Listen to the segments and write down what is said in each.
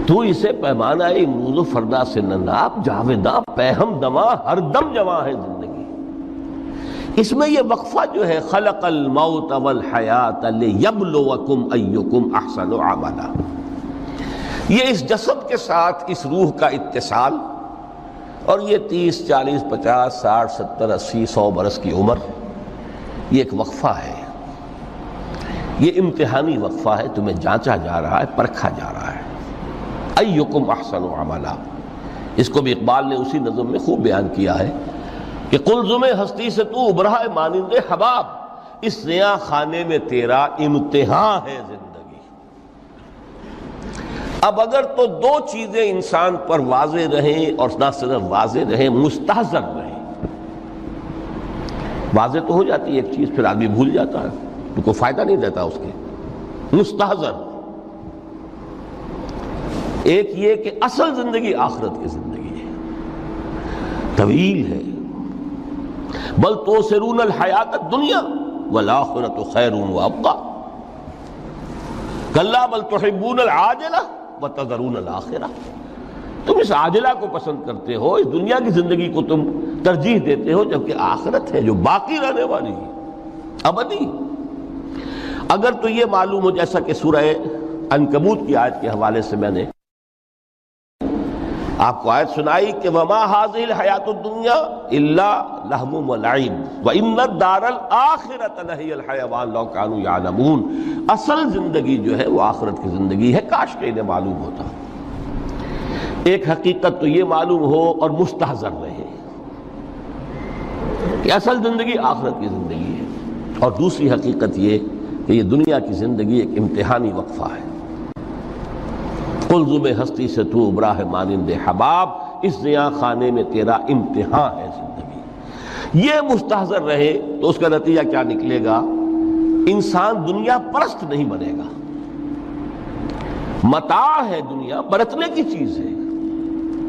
تو اسے پیمانہ امروز و فردا سے نہ ناپ، جاویداں پیہم دماں ہر دم جواں ہے زندگی۔ اس میں یہ وقفہ جو ہے خلق الموت والحیات لیبلوکم ایکم احسن عملا، یہ اس جسد کے ساتھ اس روح کا اتصال، اور یہ 30 40 50 60 70 80 100 برس کی عمر، یہ ایک وقفہ ہے، یہ امتحانی وقفہ ہے، تمہیں جانچا جا رہا ہے، پرکھا جا رہا ہے۔ ایکم احسن عملا، اس کو بھی اقبال نے اسی نظم میں خوب بیان کیا ہے کہ قلزم ہستی سے تو ابھرا ہے مانند حباب، اس زیاں خانے میں تیرا امتحان ہے زندگی۔ اب اگر تو دو چیزیں انسان پر واضح رہیں، اور نہ صرف واضح رہیں، مستحضر رہیں۔ واضح تو ہو جاتی ہے ایک چیز، پھر آدمی بھول جاتا ہے، تو کوئی فائدہ نہیں دیتا اس کے۔ مستحضر ایک یہ کہ اصل زندگی آخرت کی زندگی ہے، طویل ہے۔ بل توسرون الحیات الدنیا والآخرۃ خیر وابقیٰ کلا بل تحبون العاجلہ وتذرون الآخرہ، تم اس عاجلہ کو پسند کرتے ہو، اس دنیا کی زندگی کو تم ترجیح دیتے ہو، جبکہ آخرت ہے جو باقی رہنے والی ہے، ابدی۔ اگر تو یہ معلوم ہو، جیسا کہ سورہ عنکبوت کی آیت کے حوالے سے میں نے آپ کو آیت سنائی کہ وَمَا هَذِهِ الْحَيَاةُ الدُّنْيَا إِلَّا لَهْوٌ وَلَعِبٌ وَإِنَّ الدَّارَ الْآخِرَةَ لَهِيَ الْحَيَوَانُ لَوْ كَانُوا يَعْلَمُونَ، اصل زندگی جو ہے وہ آخرت کی زندگی ہے، کاش کہ انہیں معلوم ہوتا۔ ایک حقیقت تو یہ معلوم ہو اور مستحضر رہے کہ اصل زندگی آخرت کی زندگی ہے، اور دوسری حقیقت یہ کہ یہ دنیا کی زندگی ایک امتحانی وقفہ ہے۔ قلزم ہستی سے تو ابھرا ہے مانند حباب، اس زیاں خانے میں تیرا امتحان ہے زندگی۔ یہ مستحضر رہے تو اس کا نتیجہ کیا نکلے گا؟ انسان دنیا پرست نہیں بنے گا۔ متاع ہے دنیا، برتنے کی چیز ہے۔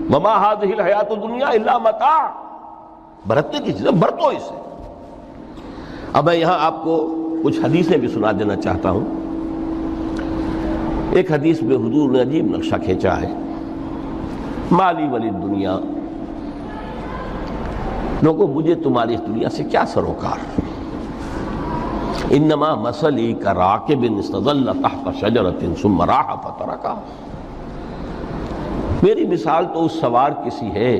وما هذه الحیاۃ الدنیا الا متاع، برتنے کی چیز ہے، برتو اسے۔ اب میں یہاں آپ کو کچھ حدیثیں بھی سنا دینا چاہتا ہوں۔ ایک حدیث میں حضور نے عجیب نقشہ کھینچا ہے، مالی ولی دنیا، لوگوں مجھے تمہاری اس دنیا سے کیا سروکار، انما مثلی کراکب استظل تحت شجرۃ ثم راح فترکھا، میری مثال تو اس سوار کسی ہے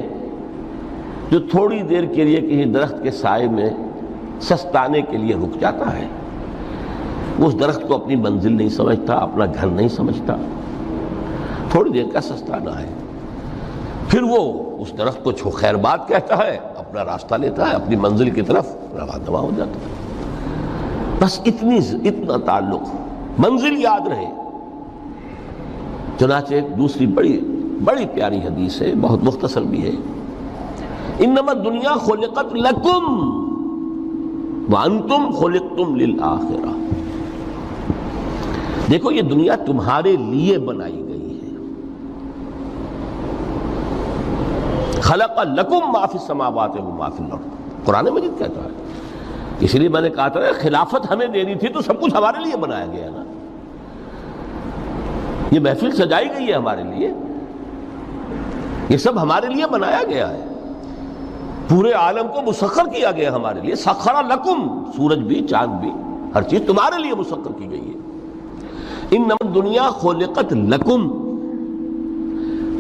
جو تھوڑی دیر کے لیے کسی درخت کے سائے میں سستانے کے لیے رک جاتا ہے۔ اس درخت کو اپنی منزل نہیں سمجھتا، اپنا گھر نہیں سمجھتا، تھوڑی دیر کا سستانا ہے، پھر وہ اس درخت کو خیر بات کہتا ہے، اپنا راستہ لیتا ہے، اپنی منزل کی طرف رواں ہو جاتا ہے۔ بس اتنا تعلق، منزل یاد رہے۔ چنانچہ ایک دوسری بڑی پیاری حدیث ہے، بہت مختصر بھی ہے، انما الدنیا خلقت لکم وانتم خلقتم للآخرہ، دیکھو یہ دنیا تمہارے لیے بنائی گئی ہے۔ خلق لکم ما فی السماوات و ما فی الارض، قرآن مجید کہتا ہے۔ اس لیے میں نے کہا تھا خلافت ہمیں دینی تھی تو سب کچھ ہمارے لیے بنایا گیا نا، یہ محفل سجائی گئی ہے ہمارے لیے، یہ سب ہمارے لیے بنایا گیا ہے، پورے عالم کو مسخر کیا گیا ہمارے لیے۔ سخر لکم، سورج بھی چاند بھی ہر چیز تمہارے لیے مسخر کی گئی ہے۔ انما الدنیا خلقت لکم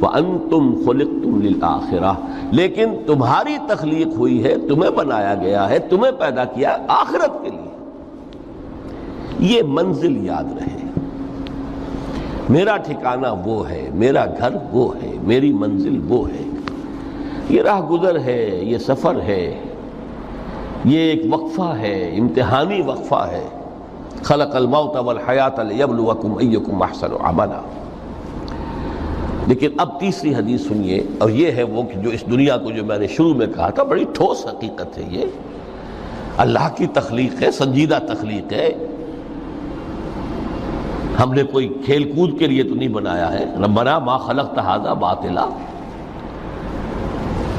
وانتم خلقتم للآخرہ، لیکن تمہاری تخلیق ہوئی ہے، تمہیں بنایا گیا ہے، تمہیں پیدا کیا آخرت کے لیے۔ یہ منزل یاد رہے، میرا ٹھکانہ وہ ہے، میرا گھر وہ ہے، میری منزل وہ ہے، یہ راہ گزر ہے، یہ سفر ہے، یہ ایک وقفہ ہے، امتحانی وقفہ ہے۔ خلق الموت والحیات لیبلوکم ایکم احسن عملا۔ لیکن اب تیسری حدیث سنیے، اور یہ ہے وہ کہ جو اس دنیا کو جو میں نے شروع میں کہا تھا، بڑی ٹھوس حقیقت ہے، یہ اللہ کی تخلیق ہے، سنجیدہ تخلیق ہے، ہم نے کوئی کھیل کود کے لیے تو نہیں بنایا ہے۔ ربنا ما خلقت ھذا باطلا،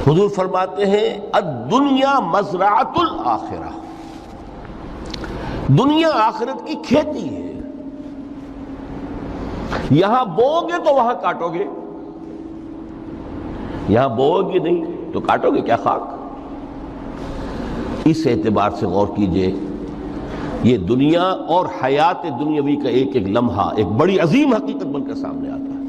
حضور فرماتے ہیں الدنیا مزرعۃ الآخرہ، دنیا آخرت کی کھیتی ہے۔ یہاں بوؤ گے تو وہاں کاٹو گے، یہاں بوؤ گے نہیں تو کاٹو گے کیا خاک؟ اس اعتبار سے غور کیجئے، یہ دنیا اور حیات دنیاوی کا ایک ایک لمحہ ایک بڑی عظیم حقیقت بن کر سامنے آتا ہے۔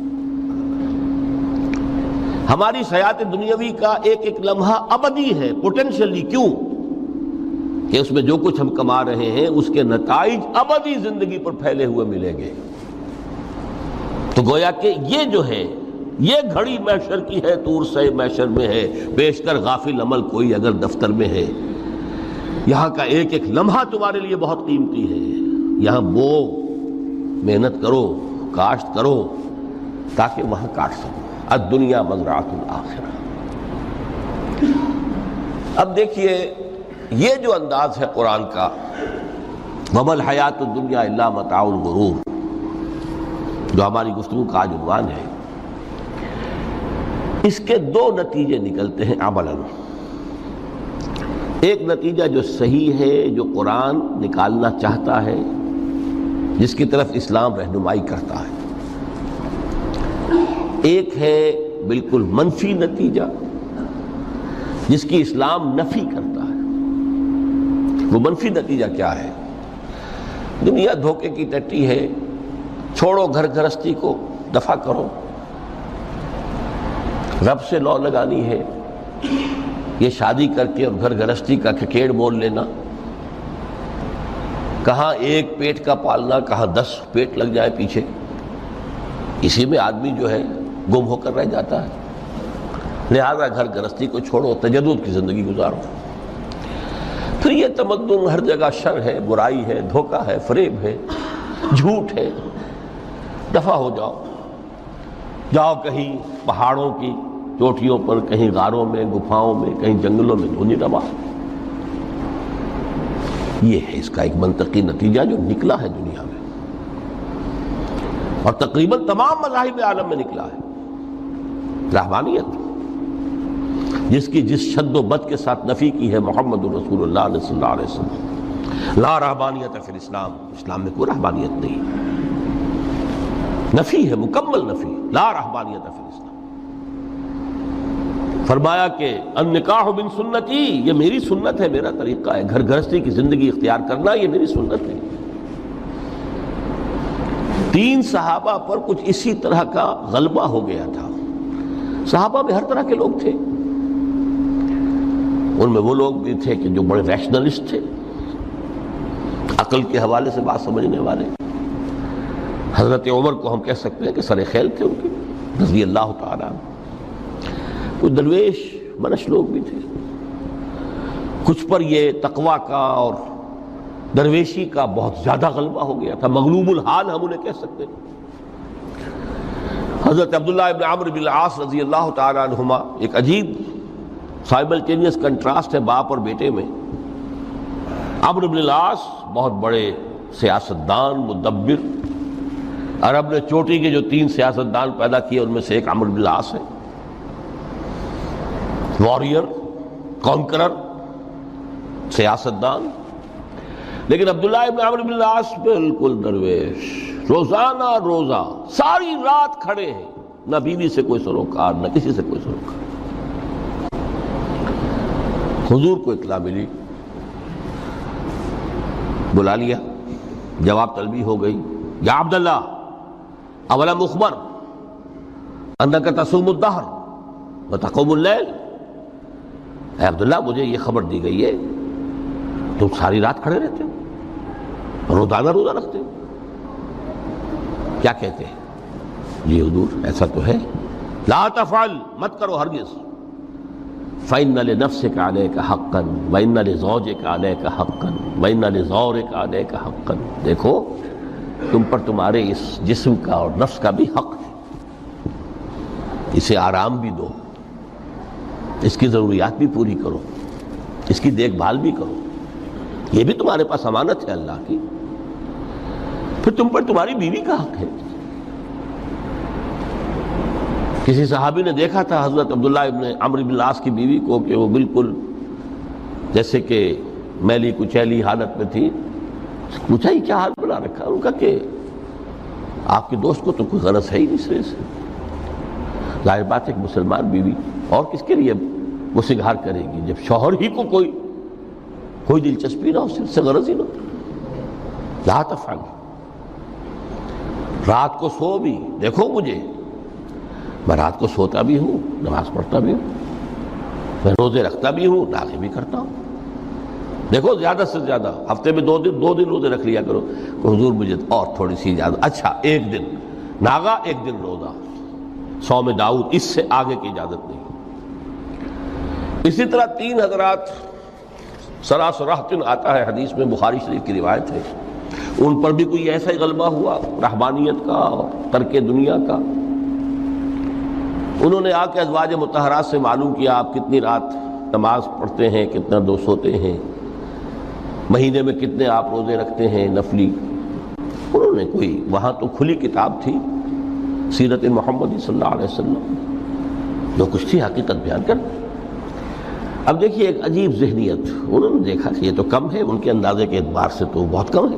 ہماری حیات دنیاوی کا ایک ایک لمحہ ابدی ہے پوٹینشلی، کیوں کہ اس میں جو کچھ ہم کما رہے ہیں اس کے نتائج ابدی زندگی پر پھیلے ہوئے ملیں گے۔ تو گویا کہ یہ جو ہے یہ گھڑی محشر کی ہے، طور سے محشر میں ہے، بیشتر غافل عمل کوئی اگر دفتر میں ہے، یہاں کا ایک ایک لمحہ تمہارے لیے بہت قیمتی ہے۔ یہاں بو، محنت کرو، کاشت کرو تاکہ وہاں کاٹ سکو۔ الدنیا مزرعۃ الآخرہ۔ اب دیکھیے یہ جو انداز ہے قرآن کا، وَمَا الْحَيَاةُ الدُّنْيَا إِلَّا مَتَاعُ الْغُرُورِ، جو ہماری گفتگو کا آج عنوان ہے، اس کے دو نتیجے نکلتے ہیں عملاً۔ ایک نتیجہ جو صحیح ہے، جو قرآن نکالنا چاہتا ہے، جس کی طرف اسلام رہنمائی کرتا ہے۔ ایک ہے بالکل منفی نتیجہ جس کی اسلام نفی کرتا ہے۔ وہ منفی نتیجہ کیا ہے؟ دنیا دھوکے کی ٹٹی ہے، چھوڑو گھر گھرستی کو، دفع کرو، رب سے لو لگانی ہے۔ یہ شادی کر کے اور گھر گھرستی کا کھکیڑ مول لینا، کہاں ایک پیٹ کا پالنا، کہاں 10 پیٹ لگ جائے پیچھے، اسی میں آدمی جو ہے گم ہو کر رہ جاتا ہے۔ لہذا گھر گھرستی کو چھوڑو، تجدد کی زندگی گزارو۔ پھر یہ تمدن ہر جگہ شر ہے، برائی ہے، دھوکہ ہے، فریب ہے، جھوٹ ہے، دفع ہو جاؤ، جاؤ کہیں پہاڑوں کی چوٹیوں پر، کہیں غاروں میں، گفاؤں میں، کہیں جنگلوں میں دھونی روا۔ یہ ہے اس کا ایک منطقی نتیجہ جو نکلا ہے دنیا میں، اور تقریباً تمام مذاہب عالم میں نکلا ہے۔ رہبانیت، جس کی جس شد و بد کے ساتھ نفی کی ہے محمد رسول اللہ صلی اللہ علیہ وسلم، لا رہبانیت فی الاسلام، اسلام میں کوئی رہبانیت نہیں، نفی ہے، مکمل نفی، لا رہبانیت فی الاسلام۔ فرمایا کہ النکاح من سنتی، یہ میری سنت ہے، میرا طریقہ ہے، گھر گھرستی کی زندگی اختیار کرنا یہ میری سنت ہے۔ 3 صحابہ پر کچھ اسی طرح کا غلبہ ہو گیا تھا۔ صحابہ میں ہر طرح کے لوگ تھے، ان میں وہ لوگ بھی تھے کہ جو بڑے ریشنلسٹ تھے، عقل کے حوالے سے بات سمجھنے والے۔ حضرت عمر کو ہم کہہ سکتے ہیں کہ سر خیل تھے ان کی، رضی اللہ تعالیٰ۔ کچھ درویش منش لوگ بھی تھے، کچھ پر یہ تقویٰ کا اور درویشی کا بہت زیادہ غلبہ ہو گیا تھا، مغلوب الحال ہم انہیں کہہ سکتے ہیں۔ حضرت عبداللہ ابن عمرو بن العاص رضی اللہ تعالیٰ عنہما، ایک عجیب سائملٹینیس کنٹراسٹ ہے باپ اور بیٹے میں۔ عمرو بن العاص بہت بڑے سیاستدان، مدبر، عرب نے چوٹی کے جو 3 سیاستدان پیدا کیے ان میں سے ایک عمرو بن العاص ہے، واریر، کانکرر، سیاستدان۔ لیکن عبداللہ ابن عمرو بن العاص بالکل درویش، روزانہ روزہ ساری رات کھڑے ہیں، نہ بیوی سے کوئی سروکار، نہ کسی سے کوئی سروکار۔ حضور کو اطلاع ملی، بلا لیا، جواب طلبی ہو گئی، یا عبداللہ اولم اخبر انک تصوم الدہر وتقوم اللیل، اے عبداللہ مجھے یہ خبر دی گئی ہے تم ساری رات کھڑے رہتے ہو، روزانہ روزہ رکھتے ہو، کیا کہتے ہیں؟ جی حضور ایسا تو ہے۔ لا تفعل، مت کرو ہرگز۔ فإن لنفسك عليك حقا وإن لزوجك عليك حقا وإن لزورك عليك حقا، دیکھو تم پر تمہارے اس جسم کا اور نفس کا بھی حق ہے، اسے آرام بھی دو، اس کی ضروریات بھی پوری کرو، اس کی دیکھ بھال بھی کرو، یہ بھی تمہارے پاس امانت ہے اللہ کی۔ پھر تم پر تمہاری بیوی کا حق ہے۔ کسی صحابی نے دیکھا تھا حضرت عبداللہ ابن عمرو بن العاص کی بیوی کو کہ وہ بالکل جیسے کہ میلی کچیلی حالت میں تھی۔ پوچھا ہی کیا حال بنا رکھا؟ ان کا کہ آپ کے دوست کو تو کوئی غرض ہے ہی نہیں سرے سے. ظاہر بات ہے کہ مسلمان بیوی اور کس کے لیے وہ سنگھار کرے گی جب شوہر ہی کو کوئی دلچسپی نہ ہو، صرف سے غرض ہی نہ ہو. لا تفعل. رات کو سو بھی دیکھو مجھے، میں رات کو سوتا بھی ہوں، نماز پڑھتا بھی ہوں، میں روزے رکھتا بھی ہوں، ناغے بھی کرتا ہوں. دیکھو زیادہ سے زیادہ ہفتے میں دو دن روزے رکھ لیا کرو. حضور مجھے اور تھوڑی سی اجازت. اچھا ایک دن ناغا، ایک دن روزہ، صوم داؤد، اس سے آگے کی اجازت نہیں. اسی طرح 3 حضرات سراسراہتن آتا ہے حدیث میں، بخاری شریف کی روایت ہے، ان پر بھی کوئی ایسا ہی غلبہ ہوا رہبانیت کا اور ترک دنیا کا. انہوں نے آ کے ازواج مطہرات سے معلوم کیا آپ کتنی رات نماز پڑھتے ہیں، کتنا دو سوتے ہیں، مہینے میں کتنے آپ روزے رکھتے ہیں نفلی. انہوں نے کوئی، وہاں تو کھلی کتاب تھی سیرت محمد صلی اللہ علیہ وسلم، جو کچھ تھی حقیقت بیان کر. اب دیکھیے ایک عجیب ذہنیت، انہوں نے دیکھا کہ یہ تو کم ہے، ان کے اندازے کے اعتبار سے تو بہت کم ہے،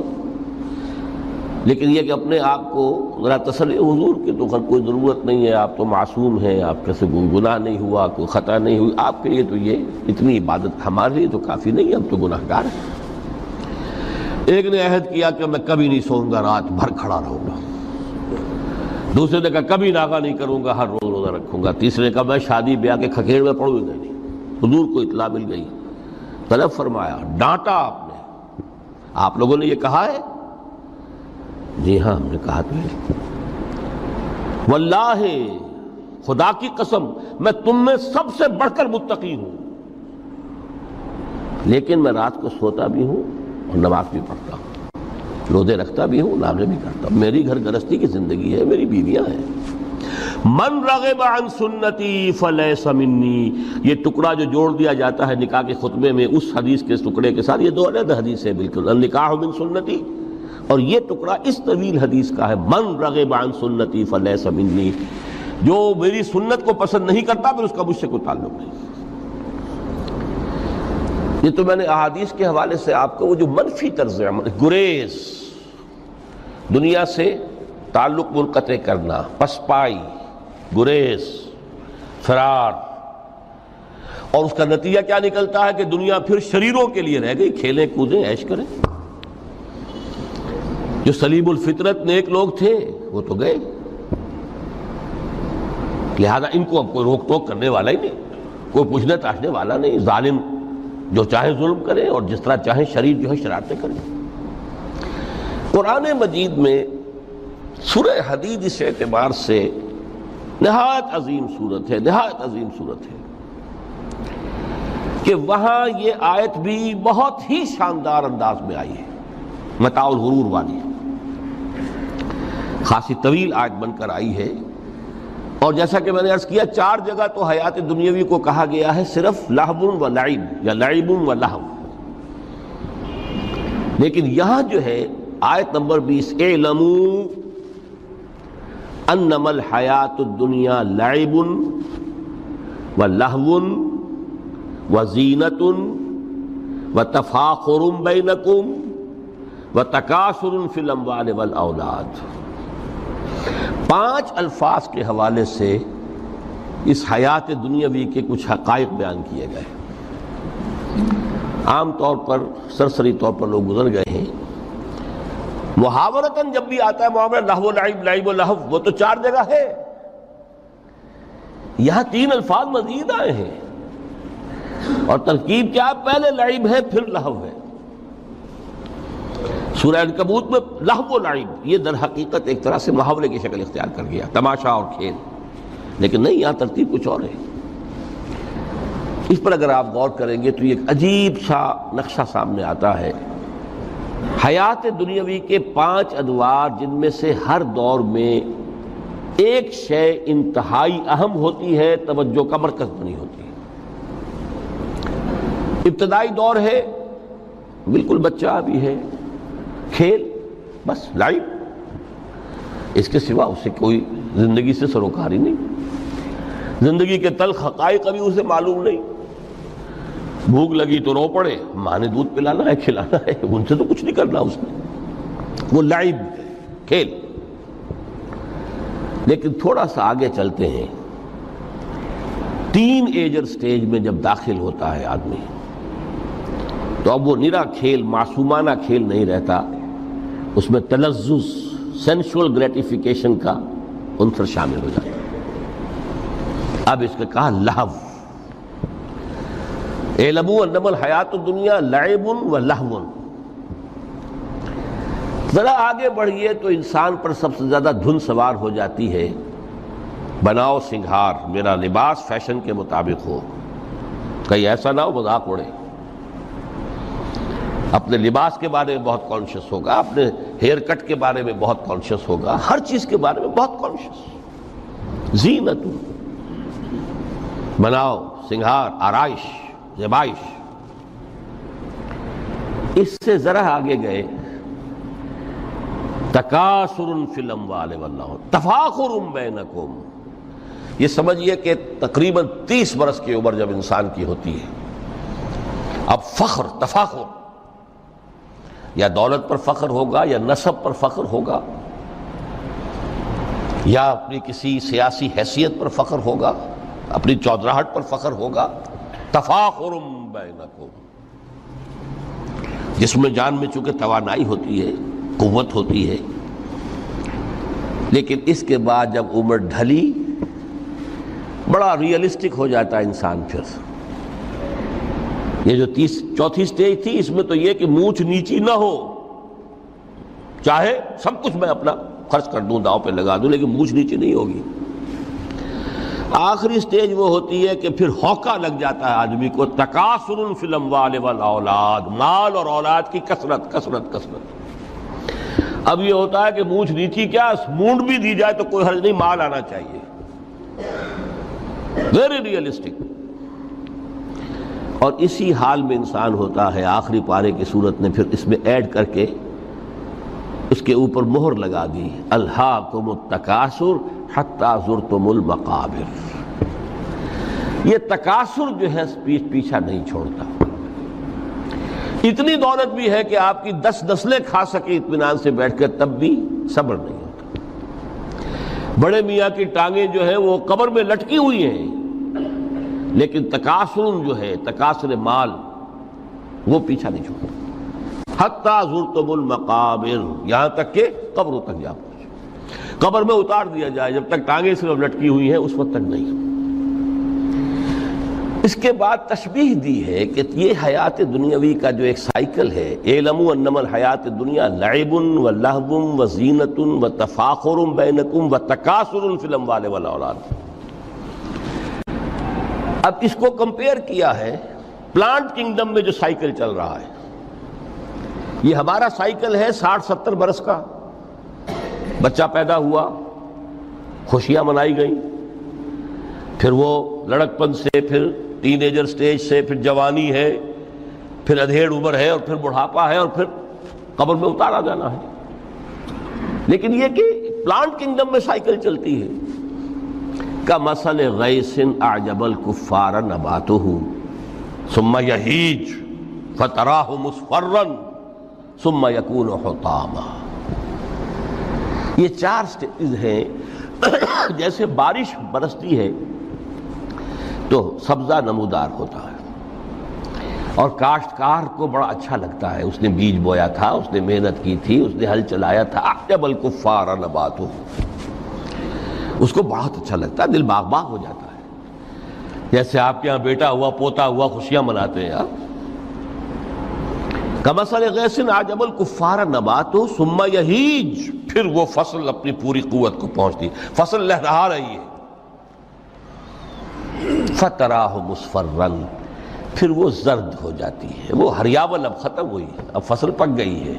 لیکن یہ کہ اپنے آپ کو ذرا تسلی، حضور کی تو کوئی ضرورت نہیں ہے، آپ تو معصوم ہیں، آپ کے سے کوئی گناہ نہیں ہوا، کوئی خطا نہیں ہوئی، آپ کے لیے تو یہ اتنی عبادت ہمارے لیے تو کافی نہیں ہے، ہم تو گناہ گار ہیں. ایک نے عہد کیا کہ میں کبھی نہیں سوؤں گا، رات بھر کھڑا رہوں گا. دوسرے نے کہا کبھی ناغا نہیں کروں گا، ہر روز روزہ رکھوں گا. تیسرے نے کہا میں شادی بیاہ کے کھکیڑ میں پڑوں گا نہیں. حضور کو اطلاع مل گئی، طلب فرمایا، ڈانٹا آپ نے، آپ لوگوں نے یہ کہا ہے؟ جی ہاں ہم نے کہا تو ہے. واللہ، خدا کی قسم، میں تم میں سب سے بڑھ کر متقی ہوں، لیکن میں رات کو سوتا بھی ہوں اور نماز بھی پڑھتا ہوں، روزے رکھتا بھی ہوں، ناغے بھی کرتا ہوں. میری گھر گرستی کی زندگی ہے، میری بیویاں ہیں. من رغب عن سنتی فلیس منی، یہ ٹکڑا جو جوڑ دیا جاتا ہے نکاح کے خطبے میں اس حدیث کے ٹکڑے کے ساتھ، یہ 2 علیحدہ حدیث ہے بالکل. النکاح من سنتی، اور یہ ٹکڑا اس طویل حدیث کا ہے، من رغب عن سنتی فلیس منی، جو میری سنت کو پسند نہیں کرتا پھر اس کا مجھ سے کوئی تعلق نہیں. یہ تو میں نے احادیث کے حوالے سے آپ کو وہ جو منفی طرز عمل، گریز، دنیا سے تعلق منقطع کرنا، پسپائی، گریز، فرار، اور اس کا نتیجہ کیا نکلتا ہے کہ دنیا پھر شریروں کے لیے رہ گئی، کھیلیں کودیں عیش کریں. جو سلیم الفطرت نیک لوگ تھے وہ تو گئے، لہذا ان کو اب کوئی روک ٹوک کرنے والا ہی نہیں، کوئی پوچھنے تاشنے والا نہیں. ظالم جو چاہے ظلم کریں اور جس طرح چاہیں شریر جو ہے شرارتیں کریں. قرآن مجید میں سورہ حدید اس اعتبار سے نہایت عظیم صورت ہے، نہایت عظیم صورت ہے کہ وہاں یہ آیت بھی بہت ہی شاندار انداز میں آئی ہے، متاع الغرور والی، خاصی طویل آیت بن کر آئی ہے. اور جیسا کہ میں نے عرض کیا 4 جگہ تو حیات دنیاوی کو کہا گیا ہے صرف لہو و لعب یا لعب و لہو، لیکن یہاں جو ہے آیت نمبر 20، اعلموا انما الحیات الدنیا لعب و لہو و زینت و تفاخر بینکم و تکاثر فی الاموال والاولاد. 5 الفاظ کے حوالے سے اس حیات دنیاوی کے کچھ حقائق بیان کیے گئے. عام طور پر سرسری طور پر لوگ گزر گئے ہیں. محاورتاً جب بھی آتا ہے معاملہ لہو لعب، لعب و لہو، وہ تو 4 جگہ ہے، یہاں 3 الفاظ مزید آئے ہیں. اور ترکیب کیا؟ پہلے لعب ہے پھر لہو ہے. سورہ عنکبوت میں لہو و لعب یہ در حقیقت ایک طرح سے محاورے کی شکل اختیار کر گیا، تماشا اور کھیل، لیکن نہیں، یہاں ترتیب کچھ اور ہے. اس پر اگر آپ غور کریں گے تو یہ ایک عجیب سا نقشہ سامنے آتا ہے. حیات دنیاوی کے 5 ادوار، جن میں سے ہر دور میں ایک شے انتہائی اہم ہوتی ہے، توجہ کا مرکز بنی ہوتی ہے. ابتدائی دور ہے، بالکل بچہ بھی ہے، کھیل، بس لعب، اس کے سوا اسے کوئی زندگی سے سروکاری نہیں، زندگی کے تلخ حقائق ابھی اسے معلوم نہیں. بھوک لگی تو رو پڑے، ماں نے دودھ پلانا ہے، کھلانا ہے، ان سے تو کچھ نہیں کرنا اس نے. وہ لعب، کھیل. لیکن تھوڑا سا آگے چلتے ہیں، ٹین ایجر سٹیج میں جب داخل ہوتا ہے آدمی تو اب وہ نرا کھیل، معصومانہ کھیل نہیں رہتا، اس میں تلذذ، سینشول گریٹیفیکیشن کا عنصر شامل ہو جاتا ہے۔ اب اس کا کہا لہو، اعلموا انما الحیات الدنیا لعب و لہو۔ ذرا آگے بڑھئے تو انسان پر سب سے زیادہ دھن سوار ہو جاتی ہے، بناؤ سنگھار، میرا لباس فیشن کے مطابق ہو، کہیں ایسا نہ ہو مذاق اڑے۔ اپنے لباس کے بارے میں بہت کانشیس ہوگا، اپنے ہیئر کٹ کے بارے میں بہت کانشیس ہوگا، ہر چیز کے بارے میں بہت کانشیس۔ زینت، بناؤ سنگھار، آرائش، زیبائش۔ اس سے ذرا آگے گئے، تکاثر فی الاموال والاولاد، تفاخر بینکم۔ یہ سمجھیے کہ تقریباً 30 برس کی عمر جب انسان کی ہوتی ہے، اب فخر، تفاخر، یا دولت پر فخر ہوگا، یا نسب پر فخر ہوگا، یا اپنی کسی سیاسی حیثیت پر فخر ہوگا، اپنی چودراہٹ پر فخر ہوگا۔ تفاخر بینکم، جس میں جان میں چونکہ توانائی ہوتی ہے، قوت ہوتی ہے، لیکن اس کے بعد جب عمر ڈھلی بڑا ریئلسٹک ہو جاتا ہے انسان۔ پھر یہ جو چوتھی سٹیج تھی، اس میں تو یہ کہ مونچھ نیچی نہ ہو، چاہے سب کچھ میں اپنا خرچ کر دوں، داؤ پہ لگا دوں، لیکن مونچھ نیچی نہیں ہوگی۔ آخری سٹیج وہ ہوتی ہے کہ پھر ہوکا لگ جاتا ہے آدمی کو، تکاثر فی الاموال والاولاد، مال اور اولاد کی کثرت کثرت کثرت۔ اب یہ ہوتا ہے کہ مونچھ نیچی کیا، مونڈ بھی دی جائے تو کوئی حرج نہیں، مال آنا چاہیے، ویری ریئلسٹک۔ اور اسی حال میں انسان ہوتا ہے، آخری پارے کی صورت نے پھر اس میں ایڈ کر کے اس کے اوپر مہر لگا دی، الہاکم التکاثر حتی زرتم المقابر۔ یہ تکاثر جو ہے پیچھا نہیں چھوڑتا۔ اتنی دولت بھی ہے کہ آپ کی 10 نسلیں کھا سکے اطمینان سے بیٹھ کر، تب بھی صبر نہیں ہوتا۔ بڑے میاں کی ٹانگیں جو ہیں وہ قبر میں لٹکی ہوئی ہیں، لیکن تکاثر جو ہے، تکاثر مال، وہ پیچھا نہیں چھوڑتا۔ حتی زرتم المقابر، یہاں تک کہ قبروں تک جا پہنچے، قبر میں اتار دیا جائے، جب تک ٹانگیں صرف لٹکی ہوئی ہیں اس وقت تک نہیں۔ اس کے بعد تشبیہ دی ہے کہ یہ حیات دنیاوی کا جو ایک سائیکل ہے، اعلموا انما الحیات الدنیا لعب و لہو و زینت و تفاخر بینکم و تکاثر فی الاموال والاولاد۔ اب اس کو کمپیئر کیا ہے پلانٹ کنگڈم میں جو سائیکل چل رہا ہے۔ یہ ہمارا سائیکل ہے 60-70 برس کا، بچہ پیدا ہوا، خوشیاں منائی گئیں، پھر وہ لڑکپن سے، پھر ٹین ایجر سٹیج سے، پھر جوانی ہے، پھر ادھیڑ عمر ہے، اور پھر بڑھاپا ہے، اور پھر قبر میں اتارا جانا ہے۔ لیکن یہ کہ پلانٹ کنگڈم میں سائیکل چلتی ہے، کمثل غیث اعجب الکفار نباتہ ثم یہیج فتراہ مصفرا ثم یکون حطاما۔ یہ 4 سٹیج ہیں۔ جیسے بارش برستی ہے تو سبزہ نمودار ہوتا ہے، اور کاشتکار کو بڑا اچھا لگتا ہے، اس نے بیج بویا تھا، اس نے محنت کی تھی، اس نے ہل چلایا تھا، اعجب الکفار نباتہ، اس کو بہت اچھا لگتا ہے، دل باغ باغ ہو جاتا ہے۔ جیسے آپ کے یہاں بیٹا ہوا، پوتا ہوا، خوشیاں مناتے ہیں آپ۔ کمثل غیث اعجب الکفار نباتہ ثم یہیج، پھر وہ فصل اپنی پوری قوت کو پہنچتی، فصل لہرا رہی ہے، فتراہ مصفرا، پھر وہ زرد ہو جاتی ہے، وہ ہریاول اب ختم ہوئی، اب فصل پک گئی ہے،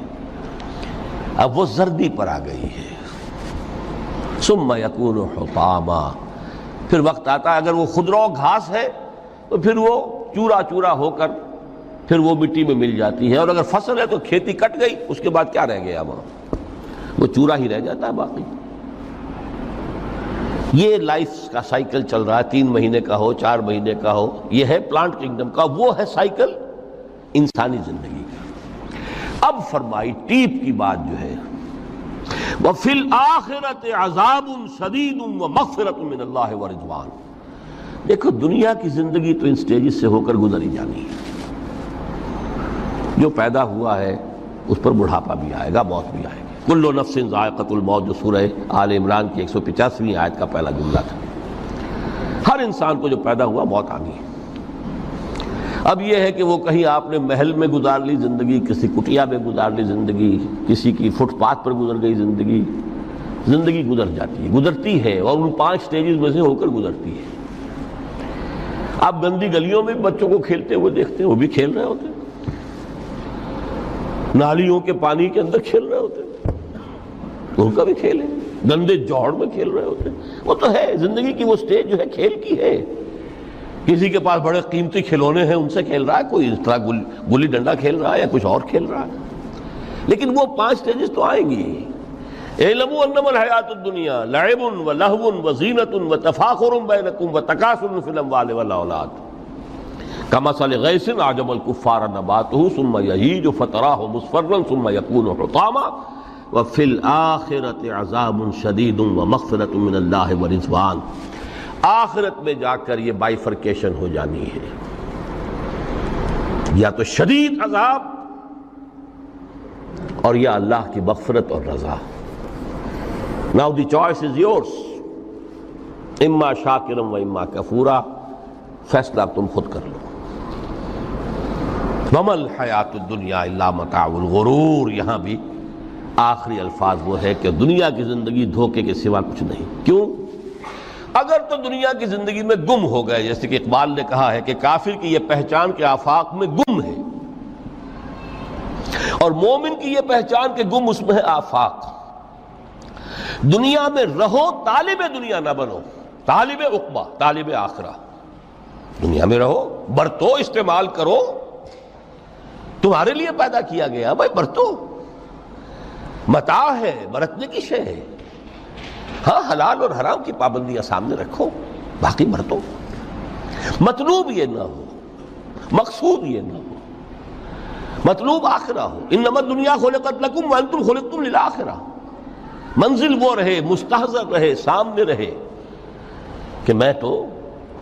اب وہ زردی پر آ گئی ہے۔ ثم یکون حطاما، پھر وقت آتا ہے، اگر وہ خضرو گھاس ہے تو پھر وہ چورا چورا ہو کر پھر وہ مٹی میں مل جاتی ہے، اور اگر فصل ہے تو کھیتی کٹ گئی، اس کے بعد کیا رہ گیا وہاں، وہ چورا ہی رہ جاتا ہے باقی۔ یہ لائف کا سائیکل چل رہا ہے، 3 مہینے کا ہو، 4 مہینے کا ہو، یہ ہے پلانٹ کنگڈم کا، وہ ہے سائیکل انسانی زندگی کا۔ اب فرمائی ٹیپ کی بات جو ہے وفی الآخرۃ عذاب شدید ومغفرۃ من اللہ ورضوان۔ دیکھو دنیا کی زندگی تو ان سٹیجز سے ہو کر گزر ہی جانی ہے۔ جو پیدا ہوا ہے اس پر بڑھاپا بھی آئے گا، موت بھی آئے گی۔ کل نفس ذائقۃ الموت، جو سورہ آل عمران کی 185ویں آیت کا پہلا جملہ تھا۔ ہر انسان کو جو پیدا ہوا موت آنی ہے۔ اب یہ ہے کہ وہ کہیں آپ نے محل میں گزار لی زندگی، کسی کٹیا میں گزار لی زندگی، کسی کی فٹ پاتھ پر گزر گئی زندگی۔ زندگی گزر جاتی ہے، گزرتی ہے، اور ان 5 سٹیجز میں سے ہو کر گزرتی ہے۔ آپ گندی گلیوں میں بچوں کو کھیلتے ہوئے دیکھتے ہیں، وہ بھی کھیل رہے ہوتے ہیں، نالیوں کے پانی کے اندر کھیل رہے ہوتے ہیں، ان کا بھی کھیل ہے، گندے جوہڑ میں کھیل رہے ہوتے ہیں۔ وہ تو ہے زندگی کی وہ سٹیج جو ہے کھیل کی ہے۔ کسی کے پاس بڑے قیمتی کھلونے ہیں، ان سے کھیل رہا ہے، کوئی اس طرح گلی ڈنڈا کھیل رہا ہے یا کچھ اور کھیل رہا ہے، لیکن وہ 5 سٹیجز تو آئیں گی۔ اعلموا انما الحیات الدنیا لعب ولہو وزینۃ وتفاخر بینکم وتکاثر فی الاموال والاولاد کمثل غیث اعجب الکفار نباتہ ثم یہیج فتراہ مصفرا ثم یکون حطاما وفی الآخرۃ عذاب شدید ومغفرۃ من اللہ ورضوان۔ آخرت میں جا کر یہ بائیفرکیشن ہو جانی ہے، یا تو شدید عذاب اور یا اللہ کی مغفرت اور رضا۔ Now the choice is yours، اما شاکرا و اما کفورا، فیصلہ تم خود کر لو۔ وما الحیات الدنیا الا متاع الغرور، یہاں بھی آخری الفاظ وہ ہے کہ دنیا کی زندگی دھوکے کے سوا کچھ نہیں۔ کیوں؟ اگر تو دنیا کی زندگی میں گم ہو گئے، جیسے کہ اقبال نے کہا ہے کہ کافر کی یہ پہچان کے آفاق میں گم ہے، اور مومن کی یہ پہچان کے گم اس میں ہے آفاق۔ دنیا میں رہو، طالب دنیا نہ بنو، طالب عقبہ، طالب آخرہ۔ دنیا میں رہو، برتو، استعمال کرو، تمہارے لیے پیدا کیا گیا، بھائی برتو، متاع ہے، برتنے کی شے ہے۔ ہاں حلال اور حرام کی پابندیاں سامنے رکھو، باقی برتو۔ مطلوب یہ نہ ہو، مقصود یہ نہ ہو، مطلوب آخرہ ہو۔ انما الدنیا خلقت لکم وانتم خلقتم للآخرہ۔ منزل وہ رہے، مستحضر رہے، سامنے رہے کہ میں تو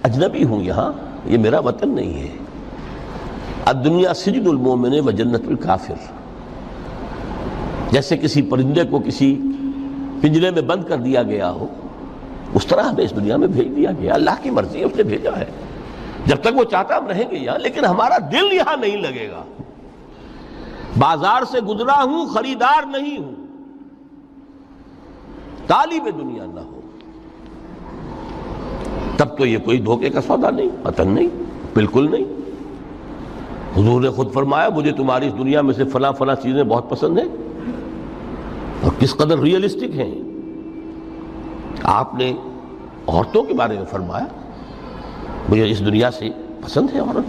اجنبی ہوں، یہاں یہ میرا وطن نہیں ہے۔ الدنیا سجن المومن و جنت الکافر۔ جیسے کسی پرندے کو کسی پنجرے میں بند کر دیا گیا ہو، اس طرح ہمیں اس دنیا میں بھیج دیا گیا، اللہ کی مرضی ہے، اس نے بھیجا ہے۔ جب تک وہ چاہتا ہم رہیں گے یہاں، لیکن ہمارا دل یہاں نہیں لگے گا۔ بازار سے گزرا ہوں، خریدار نہیں ہوں، طالب دنیا نہ ہو، تب تو یہ کوئی دھوکے کا سودا نہیں، وطن نہیں، بالکل نہیں۔ حضور نے خود فرمایا مجھے تمہاری اس دنیا میں سے فلاں فلاں چیزیں بہت پسند ہیں، اور کس قدر ریئلسٹک ہیں۔ آپ نے عورتوں کے بارے میں فرمایا مجھے اس دنیا سے پسند ہے عورت۔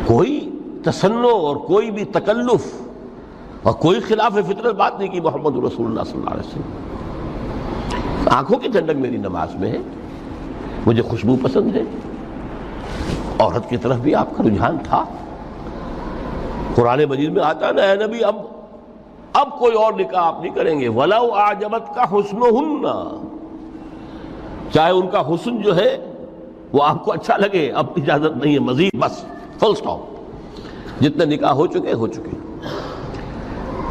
کوئی تصنع اور کوئی بھی تکلف اور کوئی خلاف فطرت بات نہیں کی محمد رسول اللہ صلی اللہ علیہ وسلم۔ آنکھوں کی ٹھنڈک میری نماز میں ہے، مجھے خوشبو پسند ہے، عورت کی طرف بھی آپ کا رجحان تھا۔ قرآن مجید میں آتا ہے نا، اے نبی اب کوئی اور نکاح آپ نہیں کریں گے، وَلَوْ أَعْجَبَتْكَ حُسْنُهُنَّ، چاہے ان کا حسن جو ہے وہ آپ کو اچھا لگے، اب اجازت نہیں ہے مزید، بس فل سٹاپ، جتنے نکاح ہو چکے ہو چکے۔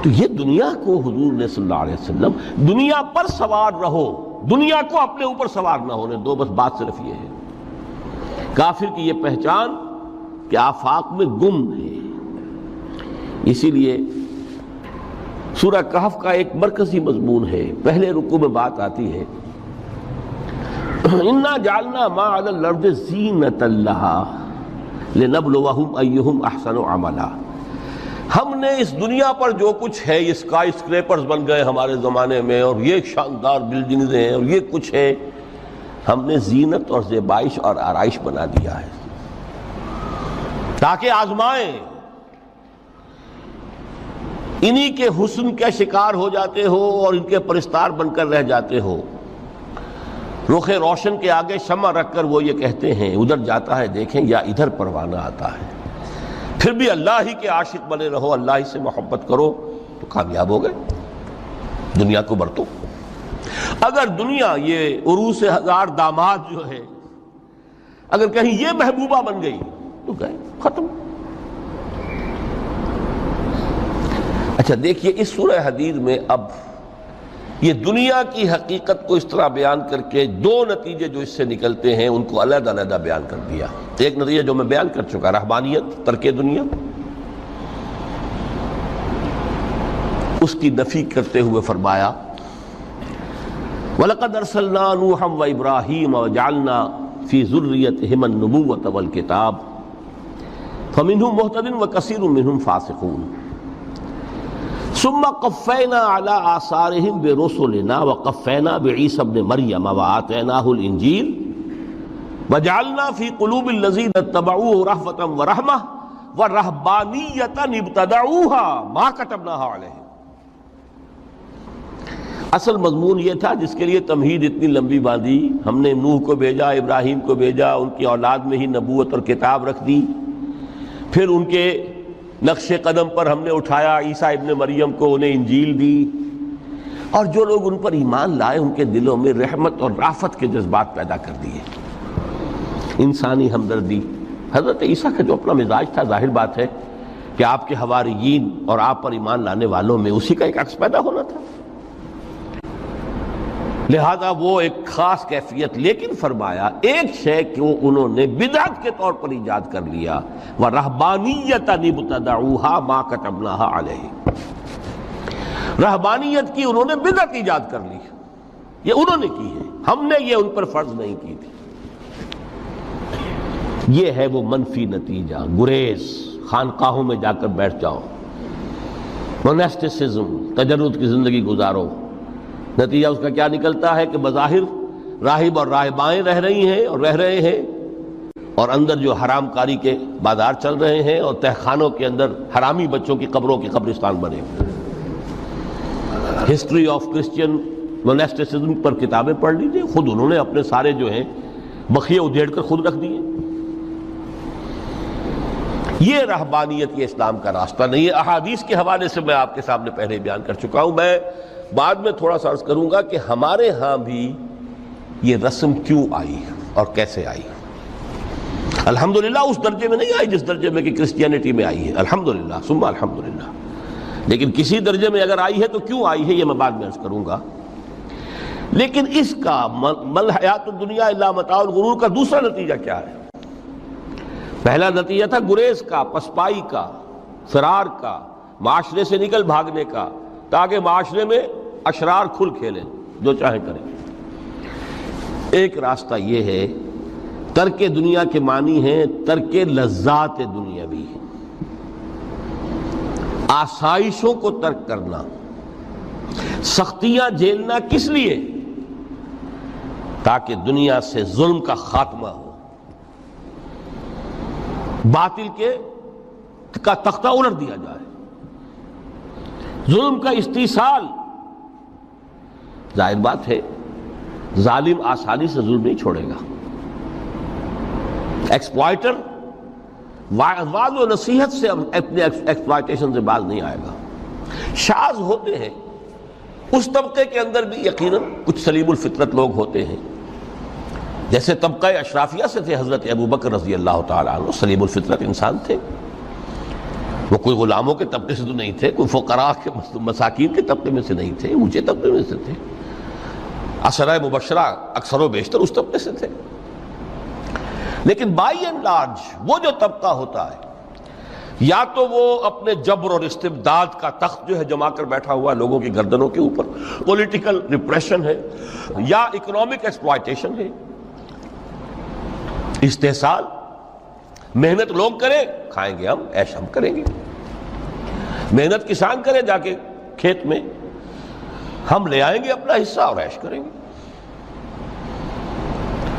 تو یہ دنیا کو حضور نے صلی اللہ علیہ وسلم دنیا پر سوار رہو، دنیا کو اپنے اوپر سوار نہ ہونے دو، بس بات صرف یہ ہے۔ کافر کی یہ پہچان کہ آفاق میں گم ہے۔ اسی لیے سورہ کہف کا ایک مرکزی مضمون ہے، پہلے رکوع میں بات آتی ہے اِنَّا جَعَلْنَا مَا عَلَى الْأَرْضِ زِینَةً لَهَا لِنَبْلُوَهُمْ أَيُّهُمْ أَحْسَنُ عَمَلًا۔ ہم نے اس دنیا پر جو کچھ ہے، یہ اسکائی اسکریپرز بن گئے ہمارے زمانے میں، اور یہ شاندار بلڈنگز ہیں، اور یہ کچھ ہے، ہم نے زینت اور زیبائش اور آرائش بنا دیا ہے تاکہ آزمائیں۔ انہی کے حسن کے شکار ہو جاتے ہو اور ان کے پرستار بن کر رہ جاتے ہو۔ رخ روشن کے آگے شمع رکھ کر وہ یہ کہتے ہیں ادھر جاتا ہے دیکھیں یا ادھر پروانہ آتا ہے، پھر بھی اللہ ہی کے عاشق بنے رہو، اللہ ہی سے محبت کرو تو کامیاب ہو گئے۔ دنیا کو برتو. اگر دنیا یہ عروس ہزار داماد جو ہے اگر کہیں یہ محبوبہ بن گئی تو گئے ختم. اچھا دیکھیے اس سورہ حدید میں اب یہ دنیا کی حقیقت کو اس طرح بیان کر کے دو نتیجے جو اس سے نکلتے ہیں ان کو علیحدہ علیحدہ بیان کر دیا. ایک نتیجہ جو میں بیان کر چکا رہبانیت ترک دنیا، اس کی نفی کرتے ہوئے فرمایا وَلَقَدْ أَرْسَلْنَا نُوحًا وَإِبْرَاهِيمَ وَجَعَلْنَا فِي ذُرِّيَّتِهِمَا النُّبُوَّةَ وَالْكِتَابَ فَمِنْهُمْ مُهْتَدٍ وَكَثِيرٌ مِّنْهُمْ فَاسِقُونَ ثُمَّ قَفَّيْنَا عَلَىٰ آثَارِهِمْ بِرُسُلِنَا وَقَفَّيْنَا بِعِيسَى ابْنِ مَرْيَمَ وَآتَيْنَاهُ الْإِنجِيلَ وَجَعَلْنَا فِي قُلُوبِ الَّذِينَ اتَّبَعُوهُ رَأْفَةً وَرَحْمَةً وَرَهْبَانِيَّةً ابْتَدَعُوهَا مَا كَتَبْنَاهَا عَلَيْهِمْ. اصل مضمون یہ تھا جس کے لیے تمہید اتنی لمبی باندھی. ہم نے نوح کو بھیجا، ابراہیم کو بھیجا، ان کی اولاد میں ہی نبوت اور کتاب رکھ دی. پھر ان کے نقش قدم پر ہم نے اٹھایا عیسیٰ ابن مریم کو، انہیں انجیل دی. اور جو لوگ ان پر ایمان لائے ان کے دلوں میں رحمت اور رافت کے جذبات پیدا کر دیے، انسانی ہمدردی. حضرت عیسیٰ کا جو اپنا مزاج تھا ظاہر بات ہے کہ آپ کے حواریین اور آپ پر ایمان لانے والوں میں اسی کا ایک عکس پیدا ہونا تھا. لہذا وہ ایک خاص کیفیت، لیکن فرمایا ایک شے کو انہوں نے بدعت کے طور پر ایجاد کر لیا وَرَهْبَانِيَّةً ابْتَدَعُوهَا مَا كَتَبْنَاهَا عَلَيْهِمْ. رہبانیت کی انہوں نے بدعت ایجاد کر لی، یہ انہوں نے کی ہے، ہم نے یہ ان پر فرض نہیں کی تھی. یہ ہے وہ منفی نتیجہ. گریز، خانقاہوں میں جا کر بیٹھ جاؤ، موناسٹسزم، تجرد کی زندگی گزارو. نتیجہ اس کا کیا نکلتا ہے کہ بظاہر راہب اور راہبائیں رہ رہی ہیں اور رہ رہے ہیں، اور اندر جو حرام کاری کے بازار چل رہے ہیں اور تہخانوں کے اندر حرامی بچوں کی قبروں کے قبرستان بنے. ہسٹری آف کرسچین موناسٹسزم پر کتابیں پڑھ لیجیے، خود انہوں نے اپنے سارے جو ہیں بخیے ادھیڑ کر خود رکھ دیے. یہ رہبانیت یہ اسلام کا راستہ نہیں ہے. احادیث کے حوالے سے میں آپ کے سامنے پہلے بیان کر چکا ہوں. میں بعد میں تھوڑا سا عرض کروں گا کہ ہمارے ہاں بھی یہ رسم کیوں آئی اور کیسے آئی. الحمدللہ اس درجے میں نہیں آئی جس درجے میں کہ کرسچینٹی میں آئی ہے، الحمدللہ ثم الحمدللہ، لیکن کسی درجے میں اگر آئی ہے تو کیوں آئی ہے یہ میں بعد میں عرض کروں گا. لیکن اس کا مل حیات الدنیا الا متاع الغرور کا دوسرا نتیجہ کیا ہے؟ پہلا نتیجہ تھا گریز کا، پسپائی کا، فرار کا، معاشرے سے نکل بھاگنے کا، تاکہ معاشرے میں اشرار کھل کھیلیں، جو چاہیں کریں. ایک راستہ یہ ہے، ترک دنیا کے معنی ہیں ترک لذات دنیاوی، آسائشوں کو ترک کرنا، سختیاں جھیلنا. کس لیے؟ تاکہ دنیا سے ظلم کا خاتمہ ہو، باطل کا تختہ الٹ دیا جائے، ظلم کا استیصال. ظاہر بات ہے ظالم آسانی سے ظلم نہیں چھوڑے گا. ایکسپلائٹر وعظ و نصیحت سے اپنے ایکسپلائٹیشن سے باز نہیں آئے گا. شاذ ہوتے ہیں اس طبقے کے اندر بھی یقیناً کچھ سلیم الفطرت لوگ ہوتے ہیں، جیسے طبقہ اشرافیہ سے تھے حضرت ابو بکر رضی اللہ تعالیٰ عنہ، سلیم الفطرت انسان تھے. وہ کوئی غلاموں کے طبقے سے تو نہیں تھے، کوئی فقراء کے مساکین کے طبقے میں سے نہیں تھے، اونچے طبقے میں سے تھے. عشرہ مبشرہ اکثر و بیشتر اس طبقے سے تھے. لیکن بائی اینڈ لارج وہ جو طبقہ ہوتا ہے، یا تو وہ اپنے جبر اور استبداد کا تخت جو ہے جما کر بیٹھا ہوا لوگوں کی گردنوں کے اوپر، پولیٹیکل ریپریشن ہے، یا اکنامک ایکسپلائٹیشن ہے، استحصال. محنت لوگ کریں، کھائیں گے ہم، عیش ہم کریں گے. محنت کسان کریں جا کے کھیت میں، ہم لے آئیں گے اپنا حصہ اور عیش کریں گے.